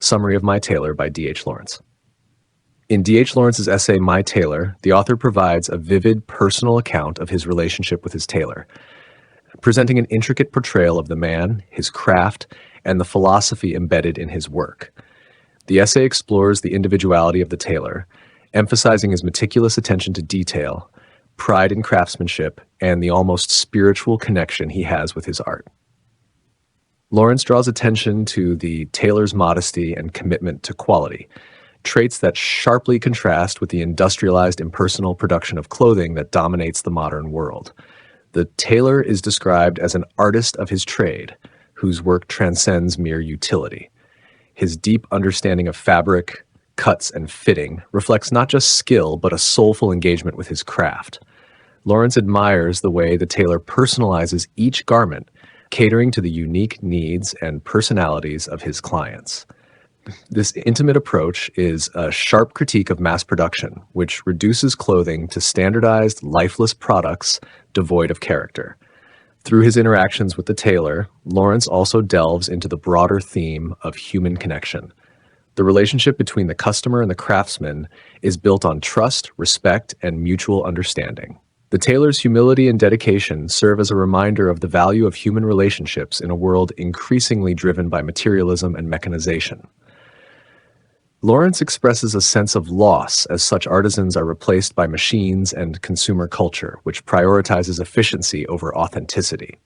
Summary of My Tailor by D.H. Lawrence. In D.H. Lawrence's essay, My Tailor, the author provides a vivid personal account of his relationship with his tailor, presenting an intricate portrayal of the man, his craft, and the philosophy embedded in his work. The essay explores the individuality of the tailor, emphasizing his meticulous attention to detail, pride in craftsmanship, and the almost spiritual connection he has with his art. Lawrence draws attention to the tailor's modesty and commitment to quality, traits that sharply contrast with the industrialized, impersonal production of clothing that dominates the modern world. The tailor is described as an artist of his trade, whose work transcends mere utility. His deep understanding of fabric, cuts, and fitting reflects not just skill, but a soulful engagement with his craft. Lawrence admires the way the tailor personalizes each garment, catering to the unique needs and personalities of his clients. This intimate approach is a sharp critique of mass production, which reduces clothing to standardized, lifeless products devoid of character. Through his interactions with the tailor, Lawrence also delves into the broader theme of human connection. The relationship between the customer and the craftsman is built on trust, respect, and mutual understanding. The tailor's humility and dedication serve as a reminder of the value of human relationships in a world increasingly driven by materialism and mechanization. Lawrence expresses a sense of loss as such artisans are replaced by machines and consumer culture, which prioritizes efficiency over authenticity.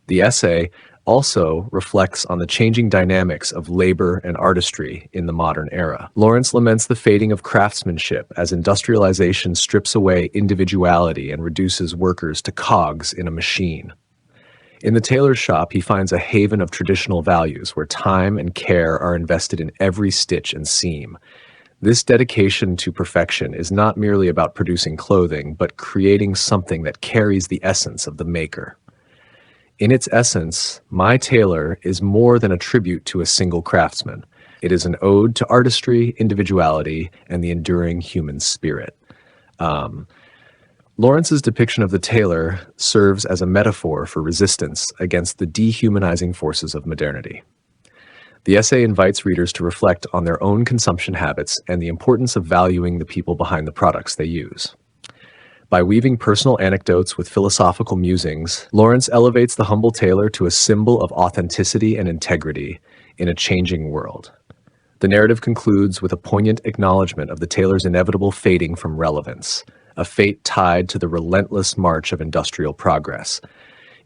The essay also reflects on the changing dynamics of labor and artistry in the modern era. Lawrence laments the fading of craftsmanship as industrialization strips away individuality and reduces workers to cogs in a machine. In the tailor's shop, he finds a haven of traditional values where time and care are invested in every stitch and seam. This dedication to perfection is not merely about producing clothing, but creating something that carries the essence of the maker. In its essence, My Tailor is more than a tribute to a single craftsman. It is an ode to artistry, individuality, and the enduring human spirit. Lawrence's depiction of the tailor serves as a metaphor for resistance against the dehumanizing forces of modernity. The essay invites readers to reflect on their own consumption habits and the importance of valuing the people behind the products they use. By weaving personal anecdotes with philosophical musings, Lawrence elevates the humble tailor to a symbol of authenticity and integrity in a changing world. The narrative concludes with a poignant acknowledgement of the tailor's inevitable fading from relevance, a fate tied to the relentless march of industrial progress.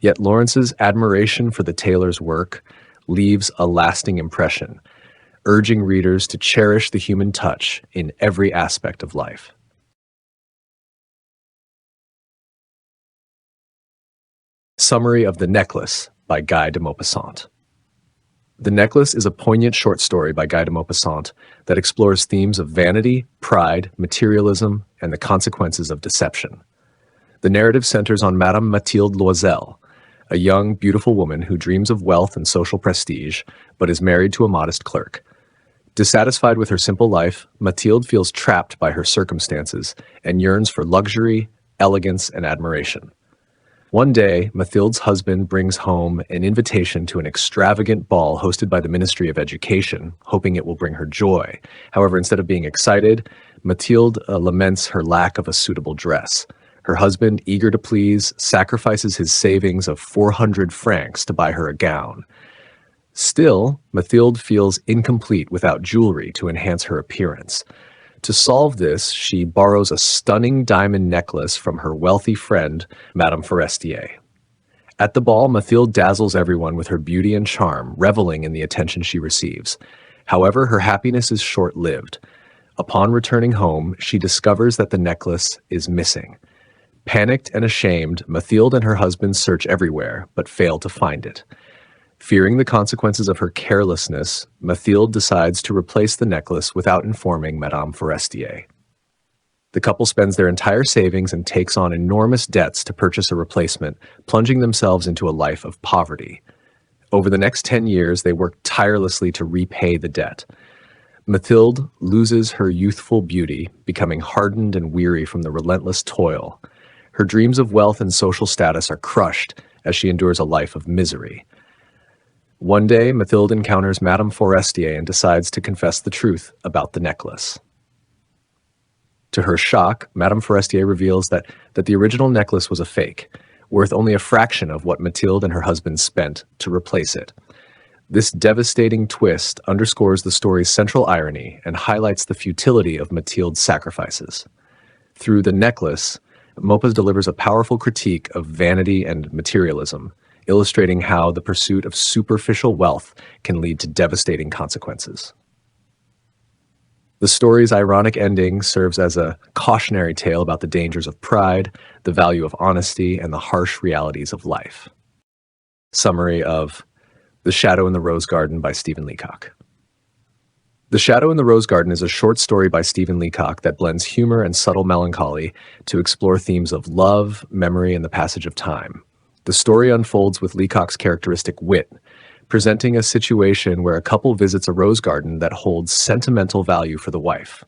Yet Lawrence's admiration for the tailor's work leaves a lasting impression, urging readers to cherish the human touch in every aspect of life. Summary of The Necklace by Guy de Maupassant. The Necklace is a poignant short story by Guy de Maupassant that explores themes of vanity, pride, materialism, and the consequences of deception. The narrative centers on Madame Mathilde Loisel, a young, beautiful woman who dreams of wealth and social prestige, but is married to a modest clerk. Dissatisfied with her simple life, Mathilde feels trapped by her circumstances and yearns for luxury, elegance, and admiration. One day, Mathilde's husband brings home an invitation to an extravagant ball hosted by the Ministry of Education, hoping it will bring her joy. However, instead of being excited, Mathilde laments her lack of a suitable dress. Her husband, eager to please, sacrifices his savings of 400 francs to buy her a gown. Still, Mathilde feels incomplete without jewelry to enhance her appearance. To solve this, she borrows a stunning diamond necklace from her wealthy friend, Madame Forestier. At the ball, Mathilde dazzles everyone with her beauty and charm, reveling in the attention she receives. However, her happiness is short-lived. Upon returning home, she discovers that the necklace is missing. Panicked and ashamed, Mathilde and her husband search everywhere, but fail to find it. Fearing the consequences of her carelessness, Mathilde decides to replace the necklace without informing Madame Forestier. The couple spends their entire savings and takes on enormous debts to purchase a replacement, plunging themselves into a life of poverty. Over the next 10 years, they work tirelessly to repay the debt. Mathilde loses her youthful beauty, becoming hardened and weary from the relentless toil. Her dreams of wealth and social status are crushed as she endures a life of misery. One day, Mathilde encounters Madame Forestier and decides to confess the truth about the necklace. To her shock, Madame Forestier reveals that the original necklace was a fake, worth only a fraction of what Mathilde and her husband spent to replace it. This devastating twist underscores the story's central irony and highlights the futility of Mathilde's sacrifices. Through the necklace, Maupas delivers a powerful critique of vanity and materialism, illustrating how the pursuit of superficial wealth can lead to devastating consequences. The story's ironic ending serves as a cautionary tale about the dangers of pride, the value of honesty, and the harsh realities of life. Summary of The Shadow in the Rose Garden by Stephen Leacock. The Shadow in the Rose Garden is a short story by Stephen Leacock that blends humor and subtle melancholy to explore themes of love, memory, and the passage of time. The story unfolds with Leacock's characteristic wit, presenting a situation where a couple visits a rose garden that holds sentimental value for the wife.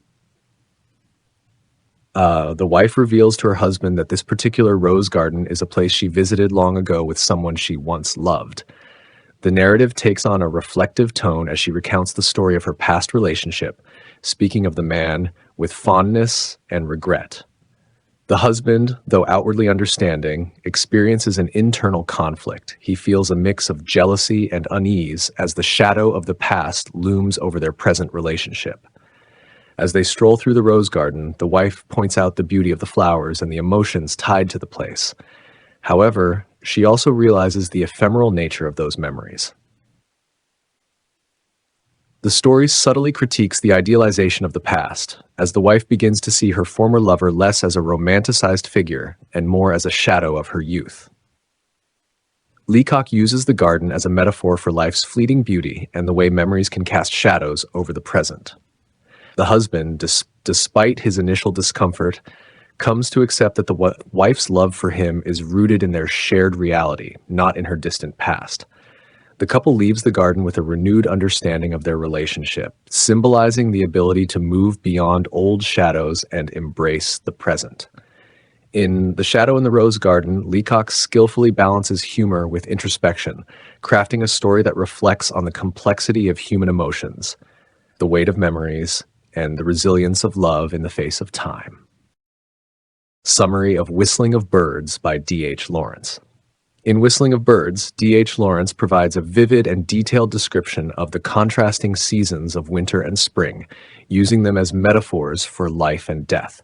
The wife reveals to her husband that this particular rose garden is a place she visited long ago with someone she once loved. The narrative takes on a reflective tone as she recounts the story of her past relationship, speaking of the man with fondness and regret. The husband, though outwardly understanding, experiences an internal conflict. He feels a mix of jealousy and unease as the shadow of the past looms over their present relationship. As they stroll through the rose garden, the wife points out the beauty of the flowers and the emotions tied to the place. However, she also realizes the ephemeral nature of those memories. The story subtly critiques the idealization of the past, as the wife begins to see her former lover less as a romanticized figure and more as a shadow of her youth. Leacock uses the garden as a metaphor for life's fleeting beauty and the way memories can cast shadows over the present. The husband, despite his initial discomfort, comes to accept that the wife's love for him is rooted in their shared reality, not in her distant past. The couple leaves the garden with a renewed understanding of their relationship, symbolizing the ability to move beyond old shadows and embrace the present. In The Shadow in the Rose Garden, Leacock skillfully balances humor with introspection, crafting a story that reflects on the complexity of human emotions, the weight of memories, and the resilience of love in the face of time. Summary of Whistling of Birds by D.H. Lawrence. In Whistling of Birds, D.H. Lawrence provides a vivid and detailed description of the contrasting seasons of winter and spring, using them as metaphors for life and death.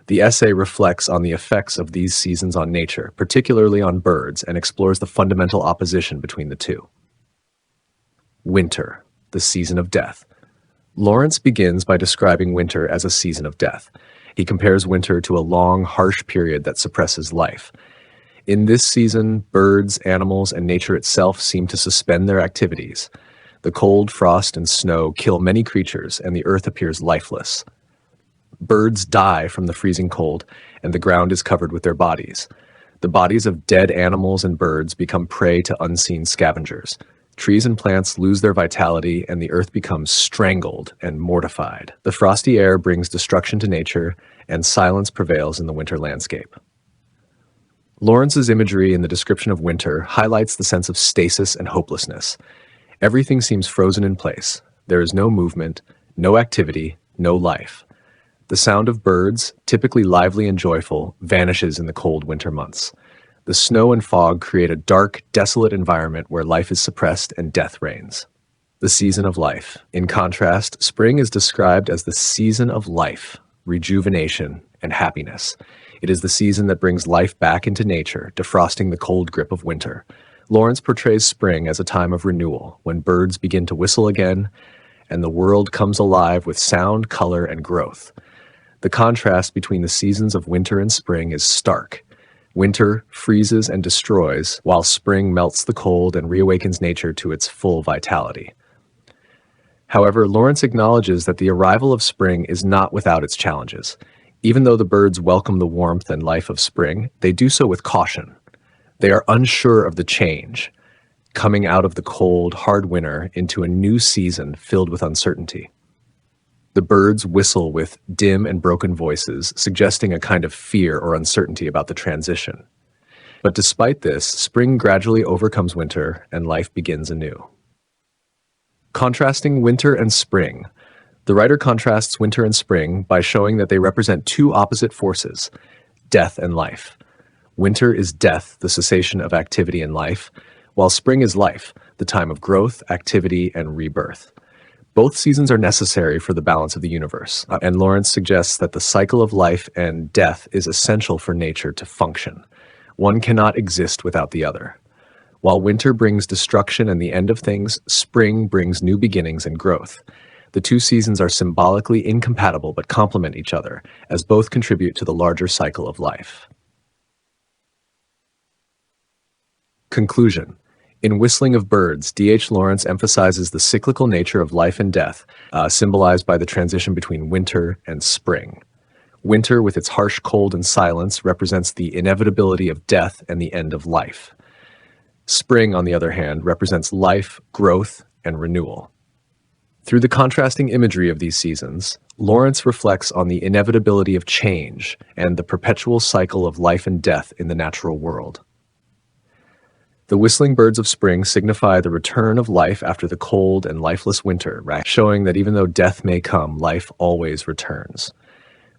The essay reflects on the effects of these seasons on nature, particularly on birds, and explores the fundamental opposition between the two. Winter, the season of death. Lawrence begins by describing winter as a season of death. He compares winter to a long, harsh period that suppresses life. In this season, birds, animals, and nature itself seem to suspend their activities. The cold, frost, and snow kill many creatures, and the earth appears lifeless. Birds die from the freezing cold, and the ground is covered with their bodies. The bodies of dead animals and birds become prey to unseen scavengers. Trees and plants lose their vitality, and the earth becomes strangled and mortified. The frosty air brings destruction to nature, and silence prevails in the winter landscape. Lawrence's imagery in the description of winter highlights the sense of stasis and hopelessness. Everything seems frozen in place. There is no movement, no activity, no life. The sound of birds, typically lively and joyful, vanishes in the cold winter months. The snow and fog create a dark, desolate environment where life is suppressed and death reigns. The season of life. In contrast, spring is described as the season of life, rejuvenation, and happiness. It is the season that brings life back into nature, defrosting the cold grip of winter. Lawrence portrays spring as a time of renewal, when birds begin to whistle again, and the world comes alive with sound, color, and growth. The contrast between the seasons of winter and spring is stark. Winter freezes and destroys, while spring melts the cold and reawakens nature to its full vitality. However, Lawrence acknowledges that the arrival of spring is not without its challenges. Even though the birds welcome the warmth and life of spring, they do so with caution. They are unsure of the change, coming out of the cold, hard winter into a new season filled with uncertainty. The birds whistle with dim and broken voices, suggesting a kind of fear or uncertainty about the transition. But despite this, spring gradually overcomes winter and life begins anew. Contrasting winter and spring. The writer contrasts winter and spring by showing that they represent two opposite forces, death and life. Winter is death, the cessation of activity in life, while spring is life, the time of growth, activity, and rebirth. Both seasons are necessary for the balance of the universe, and Lawrence suggests that the cycle of life and death is essential for nature to function. One cannot exist without the other. While winter brings destruction and the end of things, spring brings new beginnings and growth. The two seasons are symbolically incompatible but complement each other, as both contribute to the larger cycle of life. Conclusion. In Whistling of Birds, D.H. Lawrence emphasizes the cyclical nature of life and death, symbolized by the transition between winter and spring. Winter, with its harsh cold and silence, represents the inevitability of death and the end of life. Spring, on the other hand, represents life, growth, and renewal. Through the contrasting imagery of these seasons, Lawrence reflects on the inevitability of change and the perpetual cycle of life and death in the natural world. The whistling birds of spring signify the return of life after the cold and lifeless winter, showing that even though death may come, life always returns.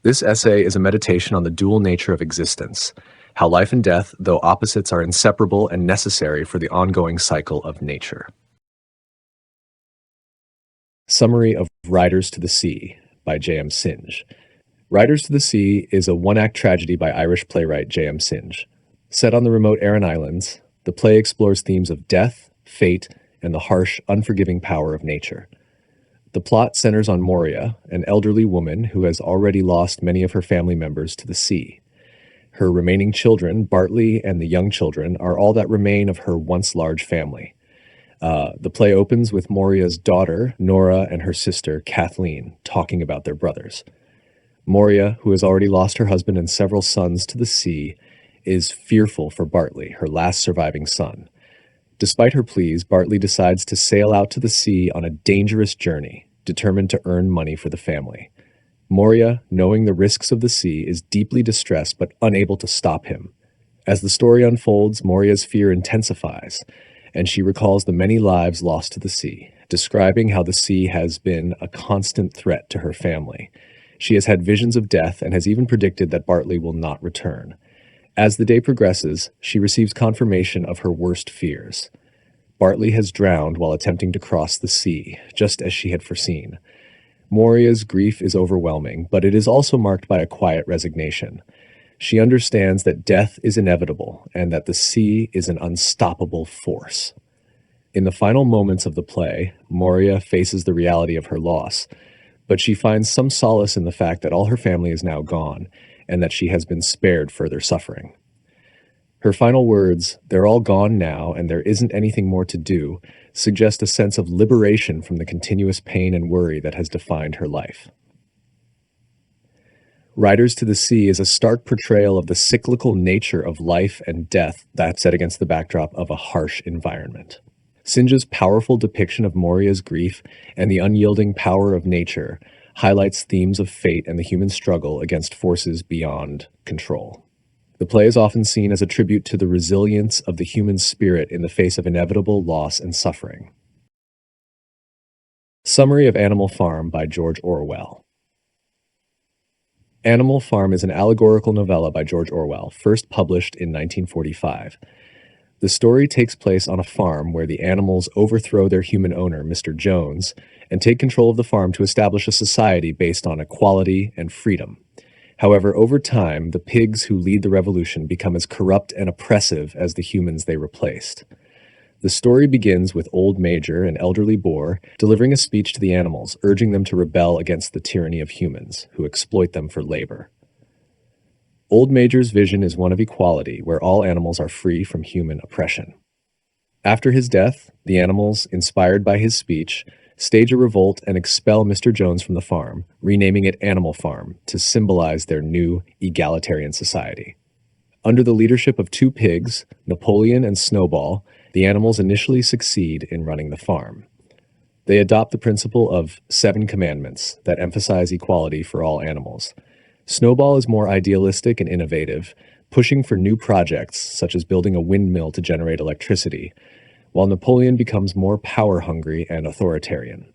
This essay is a meditation on the dual nature of existence, how life and death, though opposites, are inseparable and necessary for the ongoing cycle of nature. Summary of Riders to the Sea by J.M. Synge. Riders to the Sea is a one-act tragedy by Irish playwright J.M. Synge. Set on the remote Aran Islands, the play explores themes of death, fate, and the harsh, unforgiving power of nature. The plot centers on Moria, an elderly woman who has already lost many of her family members to the sea. Her remaining children, Bartley and the young children, are all that remain of her once large family. The play opens with Moria's daughter, Nora, and her sister, Kathleen, talking about their brothers. Moria, who has already lost her husband and several sons to the sea, is fearful for Bartley, her last surviving son. Despite her pleas, Bartley decides to sail out to the sea on a dangerous journey, determined to earn money for the family. Moria, knowing the risks of the sea, is deeply distressed but unable to stop him. As the story unfolds, Moria's fear intensifies, and she recalls the many lives lost to the sea, describing how the sea has been a constant threat to her family. She has had visions of death and has even predicted that Bartley will not return. As the day progresses, she receives confirmation of her worst fears. Bartley has drowned while attempting to cross the sea, just as she had foreseen. Moria's grief is overwhelming, but it is also marked by a quiet resignation. She understands that death is inevitable and that the sea is an unstoppable force. In the final moments of the play, Moria faces the reality of her loss, but she finds some solace in the fact that all her family is now gone and that she has been spared further suffering. Her final words, "They're all gone now and there isn't anything more to do," suggest a sense of liberation from the continuous pain and worry that has defined her life. Riders to the Sea is a stark portrayal of the cyclical nature of life and death that's set against the backdrop of a harsh environment. Synge's powerful depiction of Moria's grief and the unyielding power of nature highlights themes of fate and the human struggle against forces beyond control. The play is often seen as a tribute to the resilience of the human spirit in the face of inevitable loss and suffering. Summary of Animal Farm by George Orwell. Animal Farm is an allegorical novella by George Orwell, first published in 1945. The story takes place on a farm where the animals overthrow their human owner, Mr. Jones, and take control of the farm to establish a society based on equality and freedom. However, over time, the pigs who lead the revolution become as corrupt and oppressive as the humans they replaced. The story begins with Old Major, an elderly boar, delivering a speech to the animals, urging them to rebel against the tyranny of humans, who exploit them for labor. Old Major's vision is one of equality, where all animals are free from human oppression. After his death, the animals, inspired by his speech, stage a revolt and expel Mr. Jones from the farm, renaming it Animal Farm to symbolize their new egalitarian society. Under the leadership of two pigs, Napoleon and Snowball, the animals initially succeed in running the farm. They adopt the principle of 7 commandments that emphasize equality for all animals. Snowball is more idealistic and innovative, pushing for new projects such as building a windmill to generate electricity, while Napoleon becomes more power-hungry and authoritarian.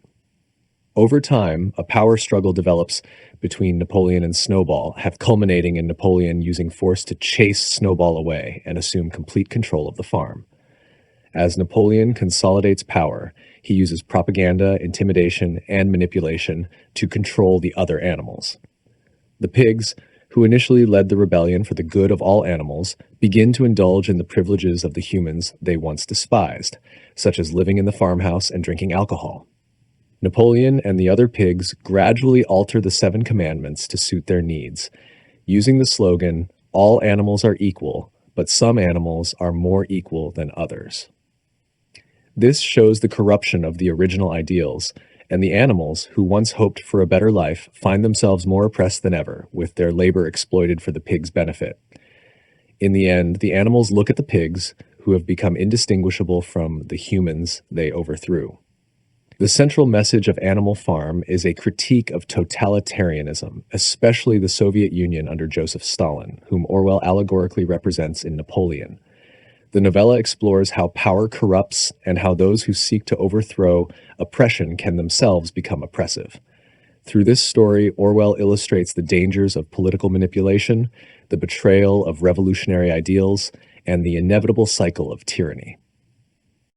Over time, a power struggle develops between Napoleon and Snowball, culminating in Napoleon using force to chase Snowball away and assume complete control of the farm. As Napoleon consolidates power, he uses propaganda, intimidation, and manipulation to control the other animals. The pigs, who initially led the rebellion for the good of all animals, begin to indulge in the privileges of the humans they once despised, such as living in the farmhouse and drinking alcohol. Napoleon and the other pigs gradually alter the 7 commandments to suit their needs, using the slogan, "All animals are equal, but some animals are more equal than others." This shows the corruption of the original ideals, and the animals, who once hoped for a better life, find themselves more oppressed than ever, with their labor exploited for the pigs' benefit. In the end, the animals look at the pigs, who have become indistinguishable from the humans they overthrew. The central message of Animal Farm is a critique of totalitarianism, especially the Soviet Union under Joseph Stalin, whom Orwell allegorically represents in Napoleon. The novella explores how power corrupts and how those who seek to overthrow oppression can themselves become oppressive. Through this story, Orwell illustrates the dangers of political manipulation, the betrayal of revolutionary ideals, and the inevitable cycle of tyranny.